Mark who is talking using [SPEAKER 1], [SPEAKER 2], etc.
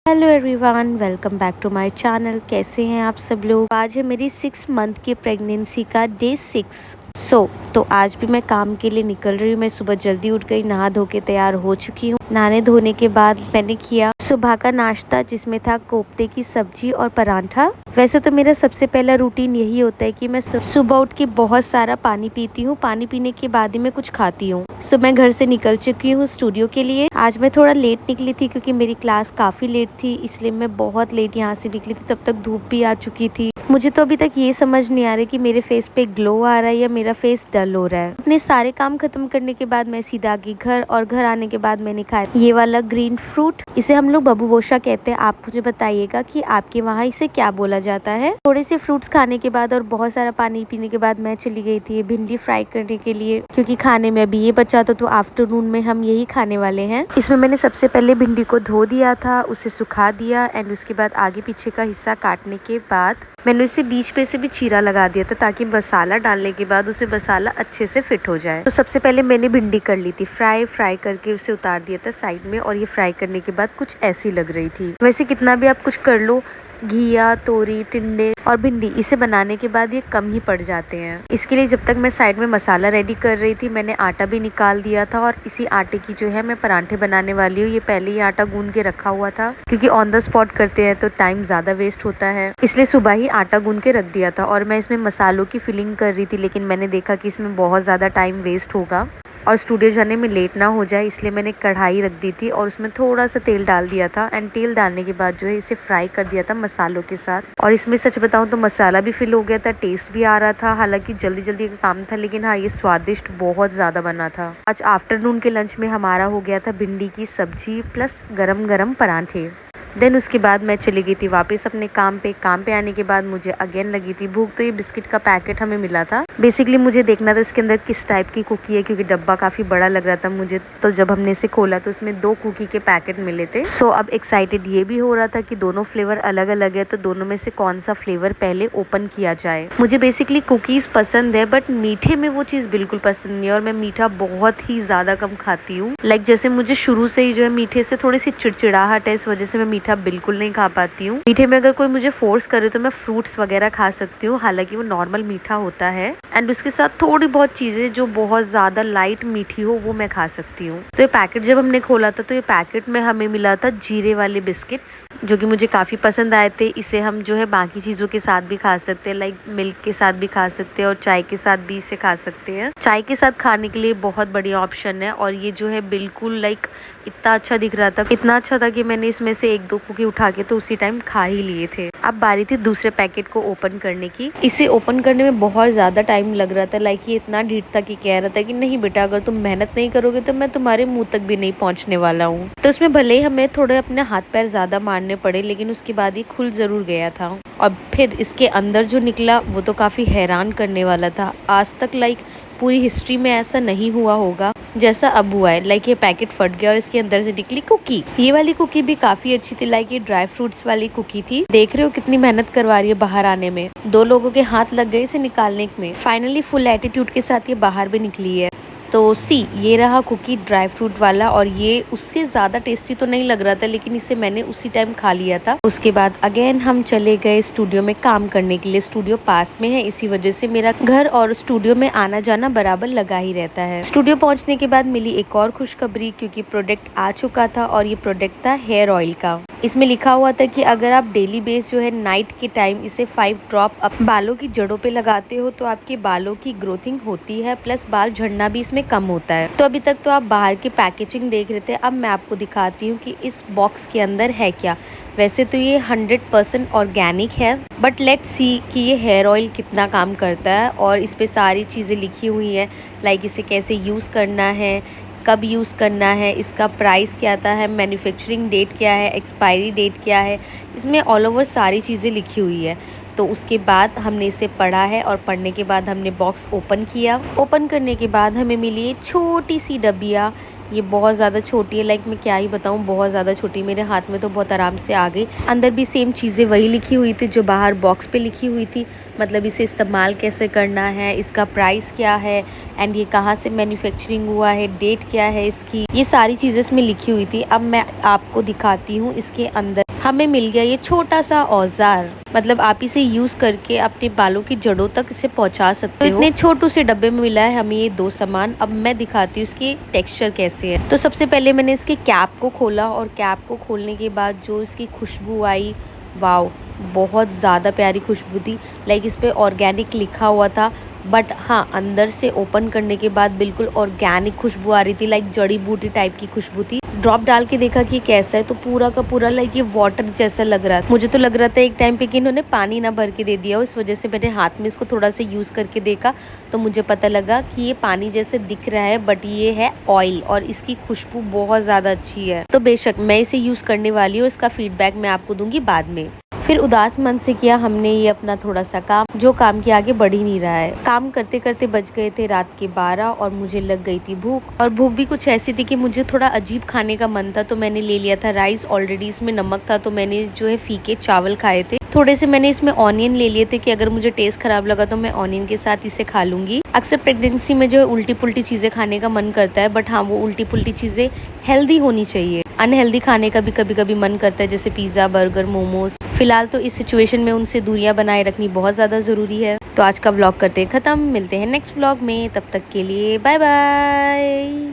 [SPEAKER 1] Hello everyone, welcome back to my channel. कैसे हैं आप सब लोग। आज है मेरी 6 मंथ की प्रेगनेंसी का डे 6। तो आज भी मैं काम के लिए निकल रही हूँ। मैं सुबह जल्दी उठ गई, नहा धो के तैयार हो चुकी हूँ। नहाने धोने के बाद मैंने किया सुबह का नाश्ता, जिसमें था कोफ्ते की सब्जी और परांठा। वैसे तो मेरा सबसे पहला रूटीन यही होता है कि मैं सुबह उठ के बहुत सारा पानी पीती हूँ। पानी पीने के बाद ही मैं कुछ खाती हूँ। सो मैं घर से निकल चुकी हूँ स्टूडियो के लिए। आज मैं थोड़ा लेट निकली थी क्योंकि मेरी क्लास काफ़ी लेट थी, इसलिए मैं बहुत लेट यहाँ से निकली थी। तब तक धूप भी आ चुकी थी। मुझे तो अभी तक ये समझ नहीं आ रहा कि मेरे फेस पे ग्लो आ रहा है या मेरा फेस डल हो रहा है। अपने सारे काम खत्म करने के बाद मैं सीधा आ गई घर, और घर आने के बाद मैंने खाया ये वाला ग्रीन फ्रूट। इसे हम लोग बबूगोशा कहते हैं। आप मुझे बताइएगा कि आपके वहाँ इसे क्या बोला जाता है। थोड़े से फ्रूट्स खाने के बाद और बहुत सारा पानी पीने के बाद मैं चली गई थी भिंडी फ्राई करने के लिए, क्योंकि खाने में अभी ये बचा था तो आफ्टरनून में हम यही खाने वाले हैं। इसमें मैंने सबसे पहले भिंडी को धो दिया था, उसे सुखा दिया, एंड उसके बाद आगे पीछे का हिस्सा काटने के बाद मैंने इसे बीच पे से भी चीरा लगा दिया था, ताकि मसाला डालने के बाद उसे मसाला अच्छे से फिट हो जाए। तो सबसे पहले मैंने भिंडी कर ली थी फ्राई करके उसे उतार दिया था साइड में, और ये फ्राई करने के बाद कुछ ऐसी लग रही थी। वैसे कितना भी आप कुछ कर लो, घिया, तोरी, टिंडे और भिंडी, इसे बनाने के बाद ये कम ही पड़ जाते हैं। इसके लिए जब तक मैं साइड में मसाला रेडी कर रही थी, मैंने आटा भी निकाल दिया था, और इसी आटे की जो है मैं परांठे बनाने वाली हूँ। ये पहले ही आटा गूंद के रखा हुआ था, क्योंकि ऑन द स्पॉट करते हैं तो टाइम ज्यादा वेस्ट होता है, इसलिए सुबह ही आटा गूंद के रख दिया था। और मैं इसमें मसालों की फिलिंग कर रही थी, लेकिन मैंने देखा कि इसमें बहुत ज्यादा टाइम वेस्ट होगा और स्टूडियो जाने में लेट ना हो जाए, इसलिए मैंने कढ़ाई रख दी थी और उसमें थोड़ा सा तेल डाल दिया था। एंड तेल डालने के बाद जो है इसे फ्राई कर दिया था मसालों के साथ। और इसमें सच बताऊं तो मसाला भी फिल हो गया था, टेस्ट भी आ रहा था। हालांकि जल्दी जल्दी का काम था, लेकिन हाँ, ये स्वादिष्ट बहुत ज्यादा बना था। आज आफ्टरनून के लंच में हमारा हो गया था भिंडी की सब्जी प्लस गरम गरम परांठे। देन उसके बाद मैं चली गई थी वापस अपने काम पे आने के बाद मुझे अगेन लगी थी भूख, तो ये बिस्किट का पैकेट हमें मिला था। बेसिकली मुझे देखना था इसके अंदर किस टाइप की कुकी है, क्योंकि डब्बा काफी बड़ा लग रहा था मुझे। तो जब हमने इसे खोला तो उसमें 2 कुकी के पैकेट मिले थे। सो अब एक्साइटेड ये भी हो रहा था कि दोनों फ्लेवर अलग अलग है, तो दोनों में से कौन सा फ्लेवर पहले ओपन किया जाए। मुझे बेसिकली कुकीज पसंद है, बट मीठे में वो चीज बिल्कुल पसंद नहीं है, और मैं मीठा बहुत ही ज्यादा कम खाती हूँ। जैसे मुझे शुरू से ही जो है मीठे से थोड़ी सी चिड़चिड़ाहट है, इस वजह से मैं मीठा बिल्कुल नहीं खा पाती हूँ। मीठे में अगर कोई मुझे फोर्स करे तो मैं फ्रूट्स वगैरह खा सकती हूँ, हालांकि वो नॉर्मल मीठा होता है। एंड उसके साथ थोड़ी बहुत चीजें जो बहुत ज्यादा लाइट मीठी हो वो मैं खा सकती हूँ। तो ये पैकेट जब हमने खोला था तो ये पैकेट में हमें मिला था जीरे वाले बिस्किट्स, जो कि मुझे काफी पसंद आए थे। इसे हम जो है बाकी चीजों के साथ भी खा सकते हैं, लाइक मिल्क के साथ भी खा सकते हैं और चाय के साथ भी इसे खा सकते हैं। चाय के साथ खाने के लिए बहुत बढ़िया ऑप्शन है, और ये जो है बिल्कुल लाइक इतना अच्छा दिख रहा था, इतना अच्छा था कि मैंने इसमें से 1-2 कुकी उठा के तो उसी टाइम खा ही लिए थे। अब बारी थी दूसरे पैकेट को ओपन करने की। इसे ओपन करने में बहुत ज्यादा टाइम लग रहा था, लाइक ये इतना ढीठ था कि कह रहा था कि नहीं बेटा, अगर तुम मेहनत नहीं करोगे तो मैं तुम्हारे मुंह तक भी नहीं पहुंचने वाला हूँ। तो उसमें भले ही हमें थोड़े अपने हाथ पैर ज्यादा मारने पड़े, लेकिन उसके बाद ये खुल जरूर गया था। और फिर इसके अंदर जो निकला वो तो काफी हैरान करने वाला था। आज तक लाइक पूरी हिस्ट्री में ऐसा नहीं हुआ होगा जैसा अब हुआ है। लाइक ये पैकेट फट गया और इसके अंदर से निकली कुकी। ये वाली कुकी भी काफी अच्छी थी, लाइक ये ड्राई फ्रूट्स वाली कुकी थी। देख रहे हो कितनी मेहनत करवा रही है बाहर आने में। 2 लोगों के हाथ लग गए इसे निकालने में। फाइनली फुल एटीट्यूड के साथ ये बाहर भी निकली है। तो ये रहा कुकी ड्राई फ्रूट वाला, और ये उससे ज़्यादा टेस्टी तो नहीं लग रहा था, लेकिन इसे मैंने उसी टाइम खा लिया था। उसके बाद अगेन हम चले गए स्टूडियो में काम करने के लिए। स्टूडियो पास में है, इसी वजह से मेरा घर और स्टूडियो में आना जाना बराबर लगा ही रहता है। स्टूडियो पहुंचने के बाद मिली एक और खुशखबरी, क्योंकि प्रोडक्ट आ चुका था, और ये प्रोडक्ट था हेयर ऑयल का। इसमें लिखा हुआ था कि अगर आप डेली बेस जो है नाइट के टाइम इसे 5 ड्रॉप बालों की जड़ों पे लगाते हो तो आपके बालों की ग्रोथिंग होती है, प्लस बाल झड़ना भी इसमें कम होता है। तो अभी तक तो आप बाहर की पैकेजिंग देख रहे थे, अब मैं आपको दिखाती हूँ कि इस बॉक्स के अंदर है क्या। वैसे तो ये 100% ऑर्गेनिक है, बट लेट्स सी कि ये हेयर ऑयल कितना काम करता है। और इस पे सारी चीज़ें लिखी हुई हैं, लाइक इसे कैसे यूज़ करना है, कब यूज़ करना है, इसका प्राइस क्या आता है, मैन्युफैक्चरिंग डेट क्या है, एक्सपायरी डेट क्या है। इसमें ऑल ओवर सारी चीज़ें लिखी हुई है। तो उसके बाद हमने इसे पढ़ा है, और पढ़ने के बाद हमने बॉक्स ओपन किया। ओपन करने के बाद हमें मिली एक छोटी सी डबिया। ये बहुत ज़्यादा छोटी है, लाइक मैं क्या ही बताऊँ, बहुत ज़्यादा छोटी। मेरे हाथ में तो बहुत आराम से आ गई। अंदर भी सेम चीज़ें वही लिखी हुई थी जो बाहर बॉक्स पे लिखी हुई थी, मतलब इसे इस्तेमाल कैसे करना है, इसका प्राइस क्या है, एंड ये कहाँ से मैन्युफैक्चरिंग हुआ है, डेट क्या है इसकी, ये सारी चीज़ें इसमें लिखी हुई थी। अब मैं आपको दिखाती हूँ इसके अंदर हमें मिल गया ये छोटा सा औजार, मतलब आप इसे यूज करके अपने बालों की जड़ों तक इसे पहुंचा सकते हो। तो इतने छोटू से डब्बे में मिला है हमें ये 2 सामान। अब मैं दिखाती हूँ इसकी टेक्सचर कैसे है। तो सबसे पहले मैंने इसके कैप को खोला और कैप को खोलने के बाद जो इसकी खुशबू आई, वाओ, बहुत ज़्यादा प्यारी खुशबू थी। लाइक इस पे ऑर्गेनिक लिखा हुआ था, बट हाँ, अंदर से ओपन करने के बाद बिल्कुल ऑर्गेनिक खुशबू आ रही थी, लाइक जड़ी बूटी टाइप की खुशबू थी। ड्रॉप डाल के देखा कि कैसा है, तो पूरा का पूरा लाइक ये वाटर जैसा लग रहा था। मुझे तो लग रहा था एक टाइम पे कि इन्होंने पानी ना भर के दे दिया हो, इस वजह से मैंने हाथ में इसको थोड़ा सा यूज़ करके देखा तो मुझे पता लगा कि ये पानी जैसे दिख रहा है, बट ये है ऑयल और इसकी खुशबू बहुत ज़्यादा अच्छी है। तो बेशक मैं इसे यूज़ करने वाली हूँ, इसका फीडबैक मैं आपको दूंगी बाद में। फिर उदास मन से किया हमने ये अपना थोड़ा सा काम, जो काम के आगे बढ़ ही नहीं रहा है। काम करते करते बज गए थे रात के 12 और मुझे लग गई थी भूख, और भूख भी कुछ ऐसी थी कि मुझे थोड़ा अजीब खाने का मन था। तो मैंने ले लिया था राइस, ऑलरेडी इसमें नमक था तो मैंने जो है फीके चावल खाए थे। थोड़े से मैंने इसमें ऑनियन ले लिए थे कि अगर मुझे टेस्ट खराब लगा तो मैं ऑनियन के साथ इसे खा लूंगी। अक्सर प्रेगनेंसी में जो है उल्टी पुल्टी चीजें खाने का मन करता है, बट हाँ, वो उल्टी पुल्टी चीजें हेल्दी होनी चाहिए। अनहेल्दी खाने का भी कभी कभी मन करता है, जैसे पिज्जा, बर्गर, मोमोज। फिलहाल तो इस सिचुएशन में उनसे दूरियां बनाए रखनी बहुत ज़्यादा ज़रूरी है। तो आज का व्लॉग करते हैं ख़त्म, मिलते हैं नेक्स्ट व्लॉग में, तब तक के लिए बाय बाय।